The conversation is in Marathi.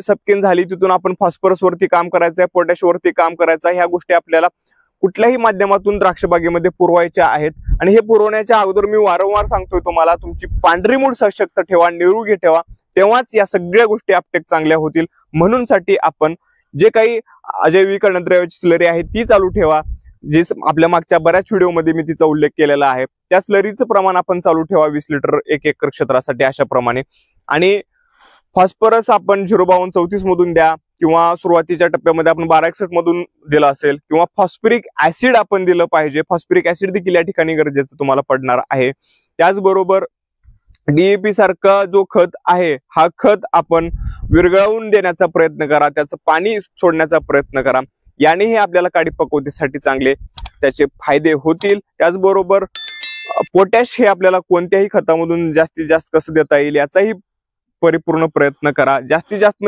सपकेन झाली तिथून आपण फॉस्फरस वरती काम करायचंय, पोटॅश वरती काम करायचं, ह्या गोष्टी आपल्याला कुठल्याही माध्यमातून द्राक्ष बागेमध्ये पुरवायच्या आहेत। आणि हे पुरवण्याच्या अगोदर मी वारंवार सांगतोय तुम्हाला, तुमची पांढरी मूळ सशक्त ठेवा, निरोगी ठेवा, तेव्हाच या सगळ्या गोष्टी आपटेक चांगल्या होतील। म्हणून साठी आपण जे काही अजैविक अन्नद्रव्याची स्लरी आहे ती चालू ठेवा, जे आपल्या मागच्या बऱ्याच व्हिडिओमध्ये मी तिचा उल्लेख केलेला आहे, त्या स्लरीचं प्रमाण आपण चालू ठेवा 20 लिटर 1 एकर क्षेत्रासाठी अशा प्रमाणे। आणि फॉस्फरस आपण 05234 मधून द्या, किंवा सुरुवातीच्या टप्प्यामध्ये आपण 1261 मधून दिलं असेल, किंवा फॉस्फरिक ऍसिड आपण दिलं पाहिजे। फॉस्फरिक ऍसिड देखील या ठिकाणी गरजेचं तुम्हाला पडणार आहे। त्याचबरोबर DAP सारखा जो खत आहे, हा खत आपण विरघळवून देण्याचा प्रयत्न करा, त्याचं पाणी सोडण्याचा प्रयत्न करा, यानेही आपल्याला काडी पकवतीसाठी चांगले त्याचे फायदे होतील। त्याचबरोबर पोटॅश हे आपल्याला कोणत्याही खतामधून जास्तीत जास्त कसं देता येईल याचाही परिपूर्ण प्रयत्न करा। जास्तीत जास्त